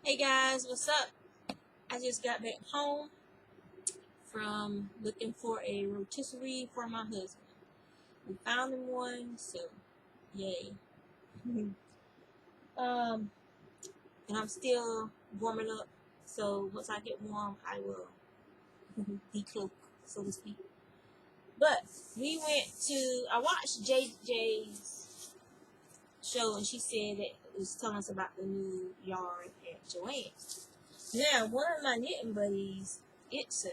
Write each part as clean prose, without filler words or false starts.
Hey guys, what's up? I just got back home from looking for a rotisserie for my husband. We found him one, so yay. um, and I'm still warming up, so once I get warm, I will decloak, so to speak. But I watched JJ's show, and she said that it was telling us about the new yarn at Joann's. Now, one of my knitting buddies, it's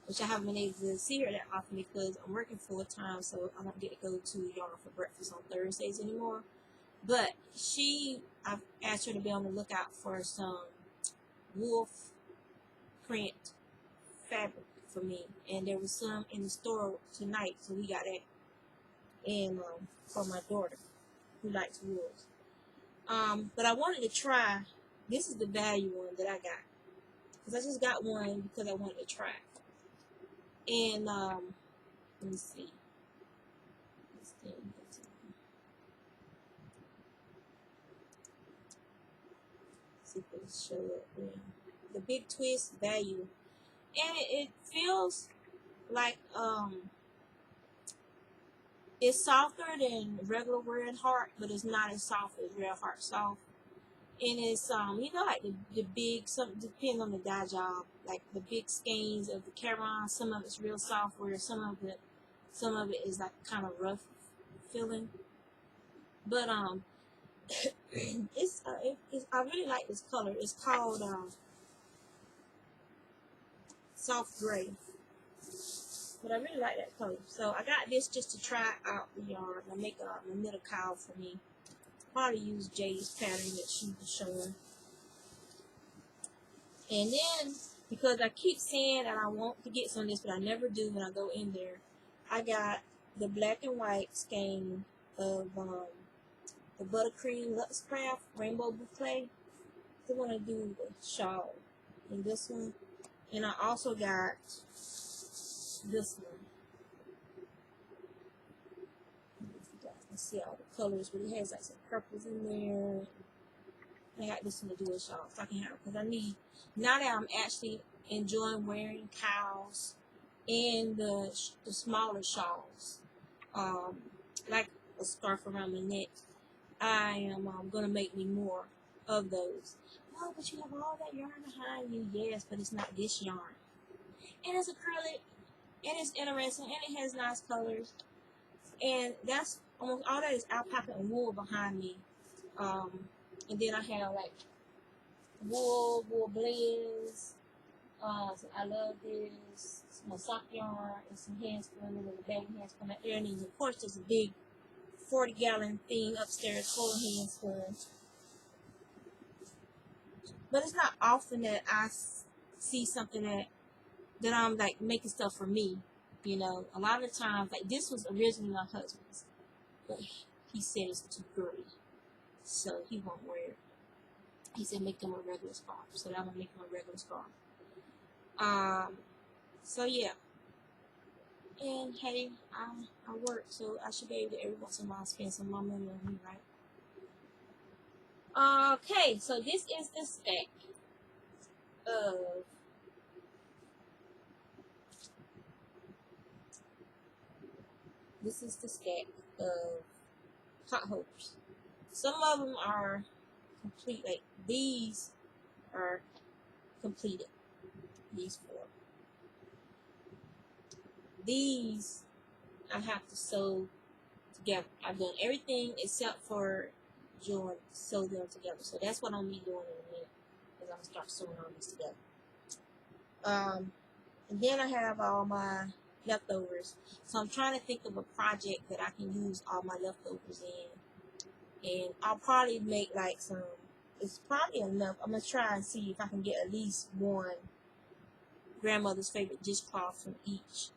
which I haven't been able to see her that often because I'm working full time, so I don't get to go to Yarn for breakfast on Thursdays anymore. But I've asked her to be on the lookout for some wolf print fabric for me, and there was some in the store tonight, so we got that. And for my daughter who likes wolves. But I wanted to try. This is the value one that I got because I just got one because I wanted to try. And let me see. See if it'll show up there. The big twist value, and it feels like it's softer than regular Red Heart, but it's not as soft as Red Heart soft. And it's like the big, some depends on the dye job, like the big skeins of the Caron. Some of it's real soft, where some of it is like kind of rough feeling. But it's I really like this color. It's called soft gray, but I really like that color. So I got this just to try out the yarn. I make a middle cowl for me. Probably use Jay's pattern that she was showing. And then, because I keep saying that I want to get some of this, but I never do when I go in there, I got the black and white skein of the Buttercream Luxcraft Rainbow Boucle. I want to do the shawl in this one. And I also got this one. You can see all the colors, but it has like some purples in there. I got this one to do a shawl, so I can have it because I need, now that I'm actually enjoying wearing cowls and the smaller shawls, like a scarf around my neck, I am gonna make me more of those. Oh, but you have all that yarn behind you. Yes, but it's not this yarn. And it's acrylic, and it's interesting, and it has nice colors. And that's almost all that is alpaca and wool behind me. And then I have like wool blends. So I love this. Some sock yarn and some handspun and a bag of handspun at there. And then of course there's a big 40-gallon thing upstairs full of handspun. But it's not often that I see something that I'm like making stuff for me. You know, a lot of the times, like this was originally my husband's, but he said it's too girly, so he won't wear it. He said make them a regular scarf, so I'm gonna make him a regular scarf. So yeah, and hey, I work, so I should be able to every once in a while spend some money on me, right? Okay, so this is the stack of pot holders. Some of them are complete, like these are completed. These 4. These I have to sew together. I've done everything except for sew them together. So that's what I'm gonna be doing in a minute, is I'm gonna start sewing all these together. And then I have all my leftovers. So I'm trying to think of a project that I can use all my leftovers in. And I'll probably make like some, it's probably enough. I'm gonna try and see if I can get at least one grandmother's favorite dishcloth from each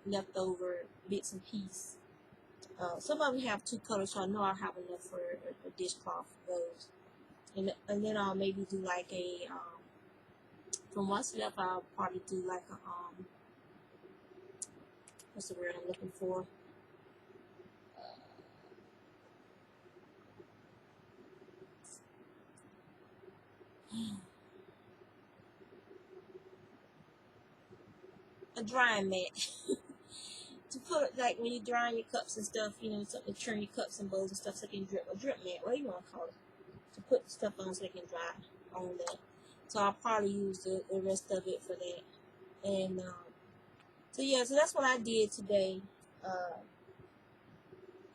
leftover bits and pieces. Some of them have 2 colors, so I know I'll have enough for a dishcloth for those. And then I'll maybe do like a, from what's left, I'll probably do like a, what's the word I'm looking for? a drying mat to put, like when you drying your cups and stuff, you know, something to turn your cups and bowls and stuff so they can drip, a drip mat, what do you want to call it, to put the stuff on so they can dry on that. So I'll probably use the rest of it for that. And so yeah, so that's what I did today,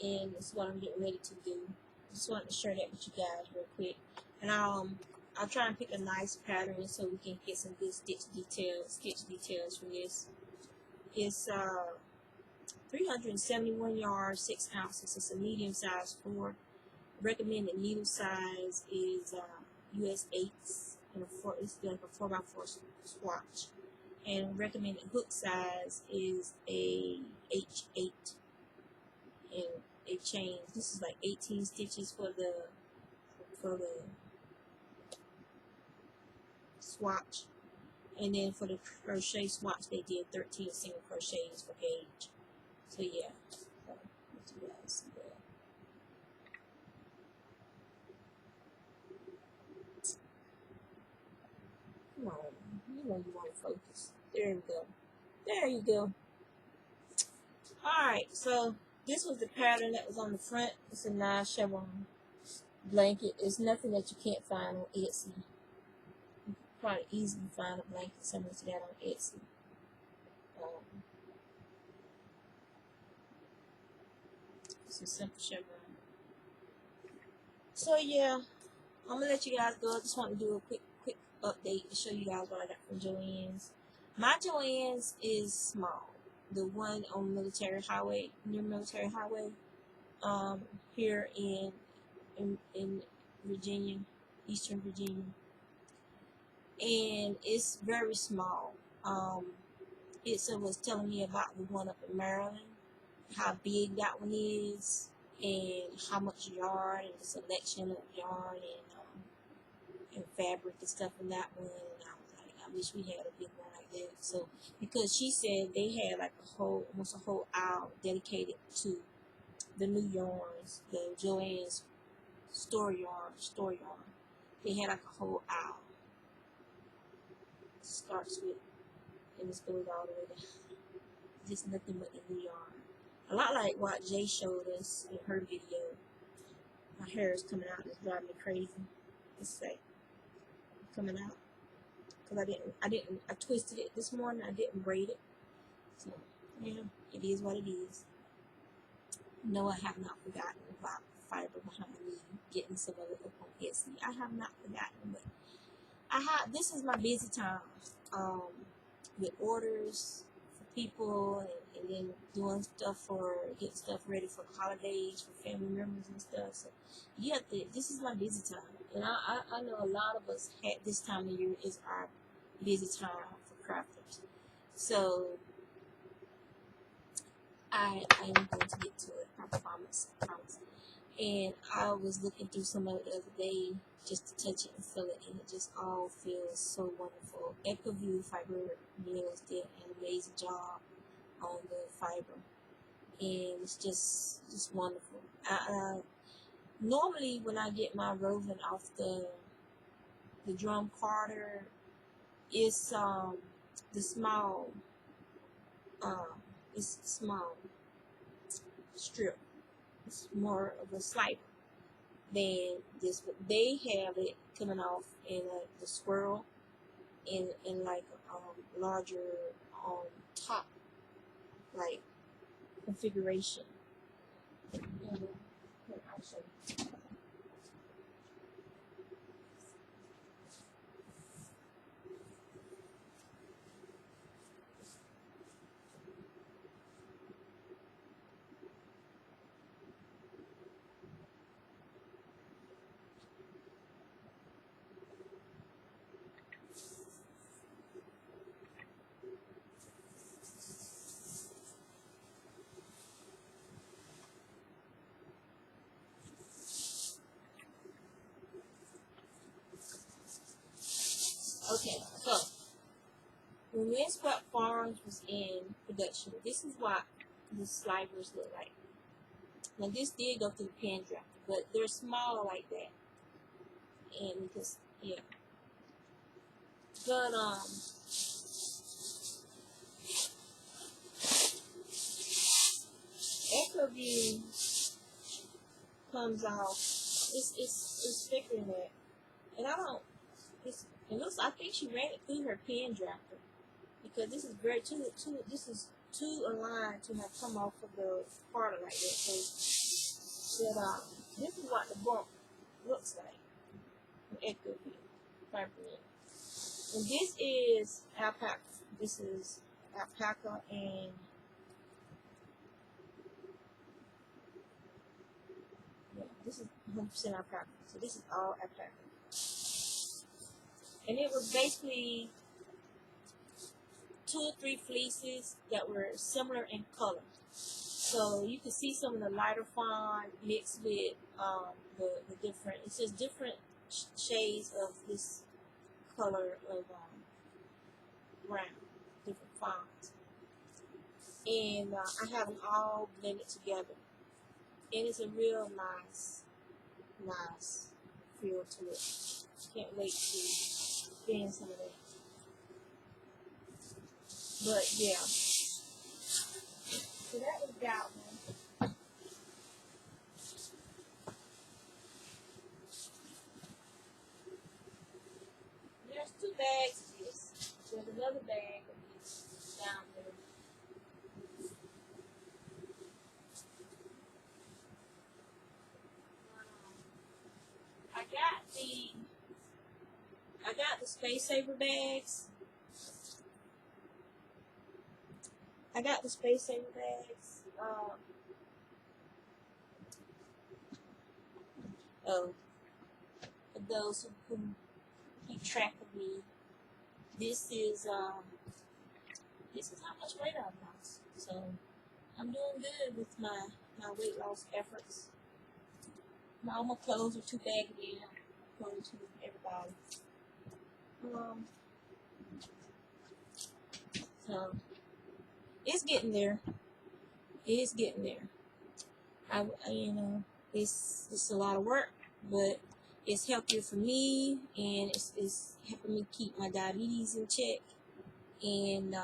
and it's what I'm getting ready to do. Just wanted to share that with you guys real quick. And I'll try and pick a nice pattern so we can get some good stitch details from this. It's 371 yards, 6 ounces. It's a medium size 4. Recommended needle size is US 8s, and it's like a 4x4 swatch. And recommended hook size is a H8, and a chain. This is like 18 stitches for the swatch, and then for the crochet swatch they did 13 single crochets for gauge. So yeah, let you guys see that. Come on, you know you want to focus. There we go. There you go. Alright, so this was the pattern that was on the front. It's a nice chevron blanket. It's nothing that you can't find on Etsy. You can probably easily find a blanket similar to that on Etsy. It's a simple chevron. So yeah, I'm gonna let you guys go. I just want to do a quick update to show you guys what I got from Joann's. My Joann's is small. The one on Military Highway, near Military Highway, here in Virginia, Eastern Virginia, and it's very small. It was telling me about the one up in Maryland, how big that one is, and how much yarn and the selection of yarn and fabric and stuff in that one. And I was like, I wish we had a big one like that. So because she said they had like almost a whole aisle dedicated to the new yarns, the Joann's store yarn. They had like a whole aisle. It starts with, and this goes all the way down. Just nothing but the new yarn. A lot like what Jay showed us in her video. My hair is coming out and it's driving me crazy. It's like coming out because I twisted it this morning. I didn't braid it. So yeah, it is what it is. No, I have not forgotten about the fiber behind me getting some of it up on Etsy. I have not forgotten, but this is my busy time with orders for people, and then doing stuff getting stuff ready for the holidays for family members and stuff. So yeah, this is my busy time, and I know a lot of us had this time of year is our busy time for crafters. So I am going to get to it. I promise. And I was looking through some of it the other day just to touch it and feel it, and it just all feels so wonderful. EcoView Fiber Mills did an amazing job on the fiber, and it's just wonderful. Normally when I get my roving off the drum carder, it's the small strip. It's more of a slider than this, but they have it coming off in the swirl in like larger top like configuration. I'll show you. Okay, so when Windswept Farms was in production, this is what the sliders look like. Now this did go through the pan drafter, but they're small like that, and because yeah, but Echo View comes off. It's thicker than that, and I don't. It looks. I think she ran it through her pen drafter because this is very too. This is too aligned to have come off of the parter like that. So that this is what the bump looks like in Echo View. And this is alpaca. This is alpaca and this is 100% alpaca. So this is all alpaca. And it was basically 2 or 3 fleeces that were similar in color. So you can see some of the lighter fawn mixed with the different, it's just different shades of this color of brown, different fawns. And I have them all blended together. And it's a real nice feel to it. Can't wait to spin some of that. But yeah. So that was that one. There's 2 bags of this. There's another bag of this down there. I got the Space Saver bags. For those who keep track of me, this is how much weight I've lost. So I'm doing good with my weight loss efforts. All my clothes are too baggy now, according to everybody. So it's getting there. It's getting there. It's a lot of work, but it's healthier for me, and it's helping me keep my diabetes in check. And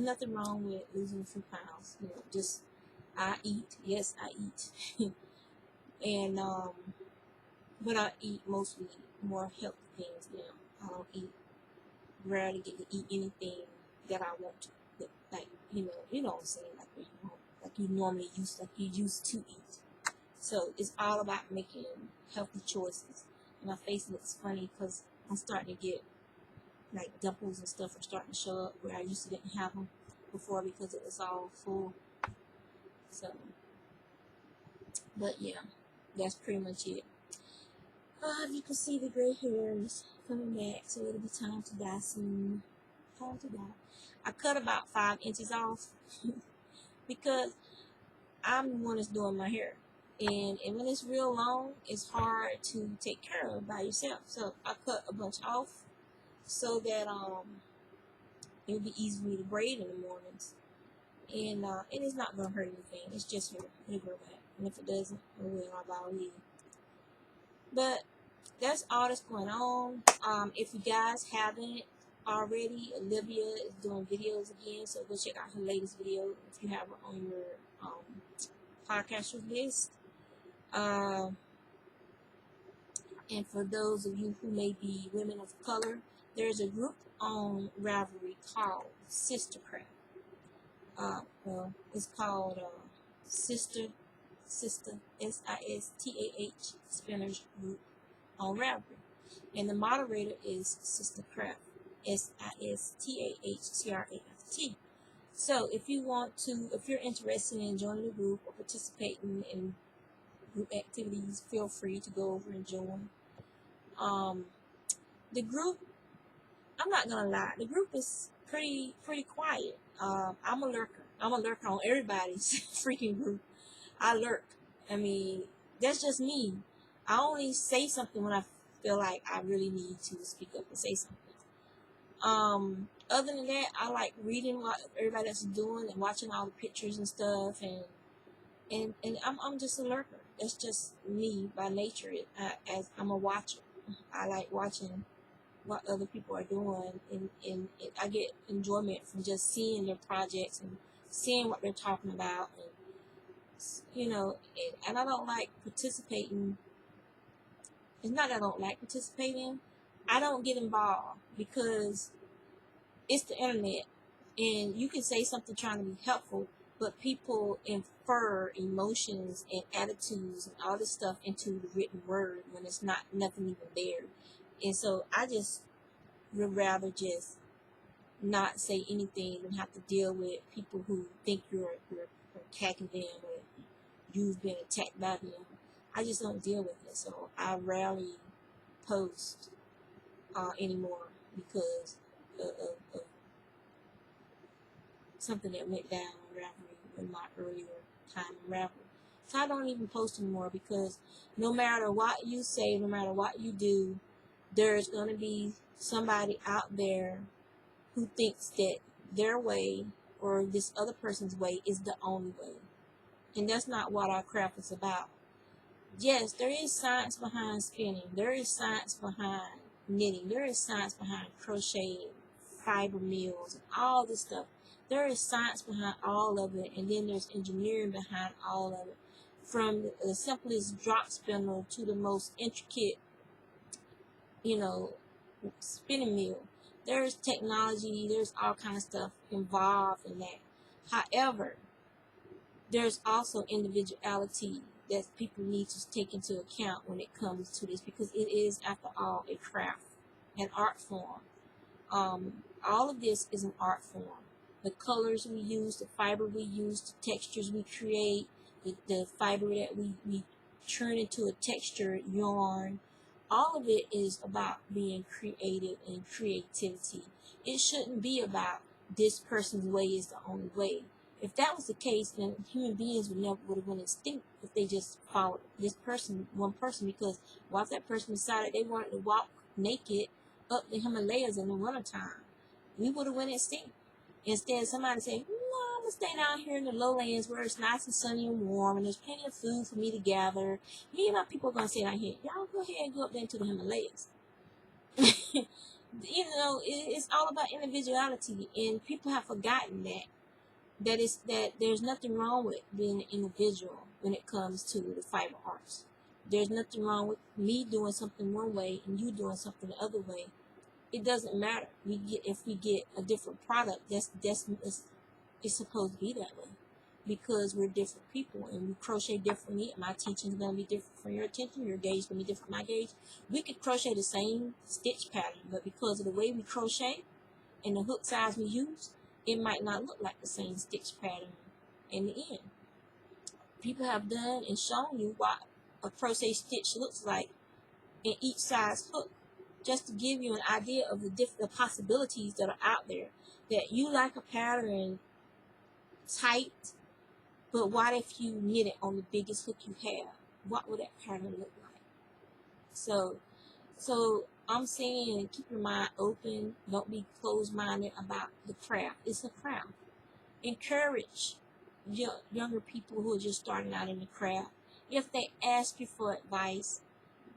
nothing wrong with losing a few pounds. Just I eat. Yes, I eat. And but I eat mostly more healthy things now. I don't rarely get to eat anything that I want to. But like you know what I'm saying, like you normally used to eat. So it's all about making healthy choices. And my face looks funny because I'm starting to get like dimples and stuff are starting to show up where I used to didn't have them before because it was all full. So, but yeah, that's pretty much it. You can see the gray hairs coming back, so it'll be time to dye soon. Time to dye. I cut about 5 inches off because I'm the one that's doing my hair. And when it's real long, it's hard to take care of by yourself. So I cut a bunch off so that it'll be easy for me to braid in the mornings. And it's not going to hurt anything. It's just hair. It'll grow back. And if it doesn't, it will. I'll leave. But that's all that's going on. If you guys haven't already, Olivia is doing videos again, so go check out her latest video if you have her on your podcast list. And for those of you who may be women of color, there's a group on Ravelry called Sistercraft. Well, it's called Sister SISTAH Spinners Group on Ravelry, and the moderator is Sistercraft SISTAHCRAFT. So if you're interested in joining the group or participating in group activities, feel free to go over and join. The group, I'm not gonna lie, the group is pretty quiet. I'm a lurker. I'm a lurker on everybody's freaking group. I lurk. I mean, that's just me. I only say something when I feel like I really need to speak up and say something. Other than that, I like reading what everybody else is doing and watching all the pictures and stuff, and I'm just a lurker. That's just me by nature. As I'm a watcher, I like watching what other people are doing, and I get enjoyment from just seeing their projects and seeing what they're talking about, you know, and I don't like participating. It's not that I don't like participating. I don't get involved because it's the internet, and you can say something trying to be helpful, but people infer emotions and attitudes and all this stuff into the written word when it's not nothing even there. And so I just would rather just not say anything than have to deal with people who think you're attacking them or you've been attacked by them. I just don't deal with it, so I rarely post anymore because of something that went down on Ravelry in my earlier time in Ravelry. So I don't even post anymore because no matter what you say, no matter what you do, there's going to be somebody out there who thinks that their way or this other person's way is the only way. And that's not what our craft is about. Yes, there is science behind spinning. There is science behind knitting. There is science behind crocheting, fiber mills, and all this stuff. There is science behind all of it, and then there's engineering behind all of it. From the simplest drop spindle to the most intricate, you know, spinning mill. There's technology, there's all kind of stuff involved in that. However, there's also individuality that people need to take into account when it comes to this, because it is, after all, a craft, an art form. All of this is an art form. The colors we use, the fiber we use, the textures we create, the fiber that we turn into a texture, yarn, all of it is about being creative and creativity. It shouldn't be about this person's way is the only way. If that was the case, then human beings would have went extinct if they just followed this person, one person. Because what if that person decided they wanted to walk naked up the Himalayas in the wintertime? We would have went extinct. Instead, somebody say, "No, I'm gonna stay down here in the lowlands where it's nice and sunny and warm, and there's plenty of food for me to gather. Me and my people are gonna stay down here. Y'all go ahead and go up there into the Himalayas." You know, it's all about individuality, and people have forgotten that there's nothing wrong with being an individual when it comes to the fiber arts. There's nothing wrong with me doing something one way and you doing something the other way. It doesn't matter. If we get a different product, it's supposed to be that way, because we're different people and we crochet differently. My teaching is going to be different from your teaching. Your gauge is going to be different from my gauge. We could crochet the same stitch pattern, but because of the way we crochet and the hook size we use, it might not look like the same stitch pattern in the end. People have done and shown you what a crochet stitch looks like in each size hook, just to give you an idea of the possibilities that are out there. That you like a pattern tight, but what if you knit it on the biggest hook you have? What would that pattern look like? So I'm saying, keep your mind open. Don't be closed-minded about the craft. It's a craft. Encourage younger people who are just starting out in the craft. If they ask you for advice,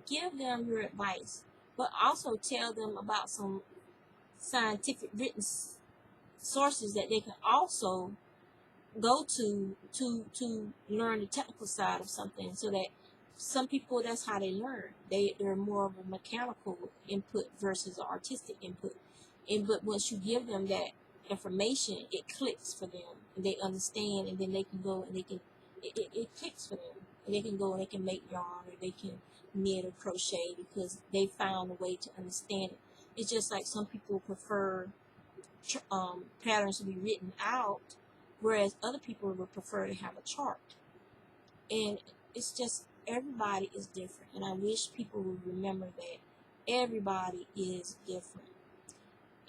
give them your advice, but also tell them about some scientific written sources that they can also go to learn the technical side of something, so that some people, that's how they learn. They're more of a mechanical input versus an artistic input. But once you give them that information, it clicks for them, and they understand, and then they can go and it clicks for them, and they can go and they can make yarn, or they can knit or crochet because they found a way to understand it. It's just like some people prefer patterns to be written out, whereas other people would prefer to have a chart. And it's just, everybody is different, and I wish people would remember that everybody is different.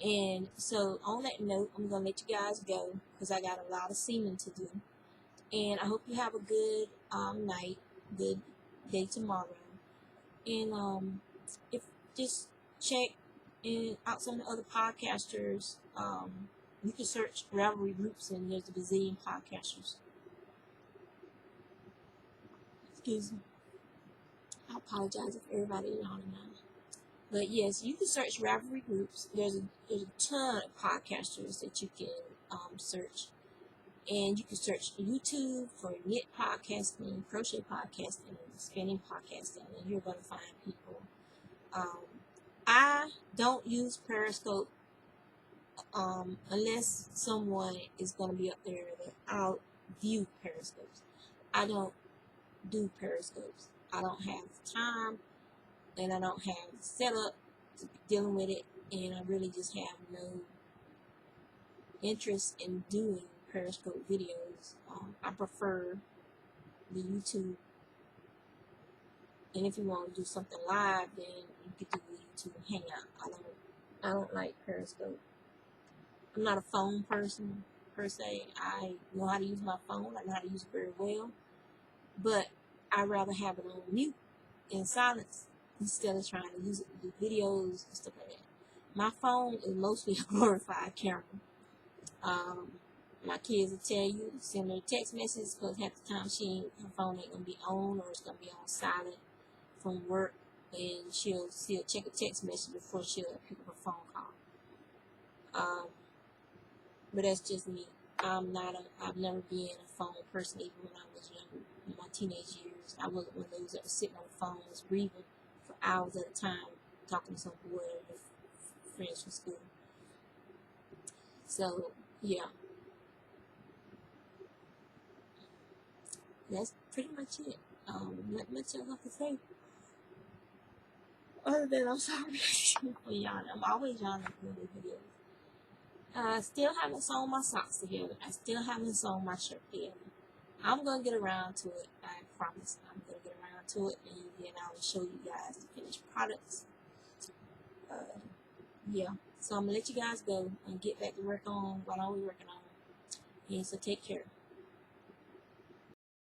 And so on that note, I'm going to let you guys go because I got a lot of seaming to do. And I hope you have a good night, good day tomorrow. And if just check out some of the other podcasters. You can search Ravelry groups, and there's a bazillion podcasters. Excuse me. I apologize if everybody is on now. But yes, you can search Ravelry groups. There's a ton of podcasters that you can search. And you can search YouTube for knit podcasting, crochet podcasting, spinning podcasting, and you're going to find people. I don't use Periscope unless someone is going to be up there that I'll view Periscopes. I don't do Periscopes. I don't have time, and I don't have setup to be dealing with it, and I really just have no interest in doing Periscope videos. I prefer the YouTube, and if you want to do something live, then you could do the YouTube Hangout. I don't like Periscope. I'm not a phone person per se. I know how to use my phone. I know how to use it very well, but I'd rather have it on mute in silence instead of trying to use it to do videos and stuff like that. My phone is mostly a glorified camera. My kids will tell you, send her a text message, because half the time her phone ain't gonna be on, or it's gonna be on silent from work, and she'll check a text message before she'll pick up a phone call. But that's just me. I've never been a phone person, even when I was younger. In my teenage years, I wasn't one of those that was sitting on the phone, was breathing for hours at a time, talking to some boy or friends from school. So, yeah. That's pretty much it. Not much else I can say. Other than I'm sorry for yawning. I'm always yawning for the videos. I still haven't sewn my socks together. I still haven't sewn my shirt together. I'm going to get around to it. I promise. I'm going to get around to it, and then I will show you guys the finished products. Yeah. So I'm going to let you guys go and get back to work on what I was working on. And so take care.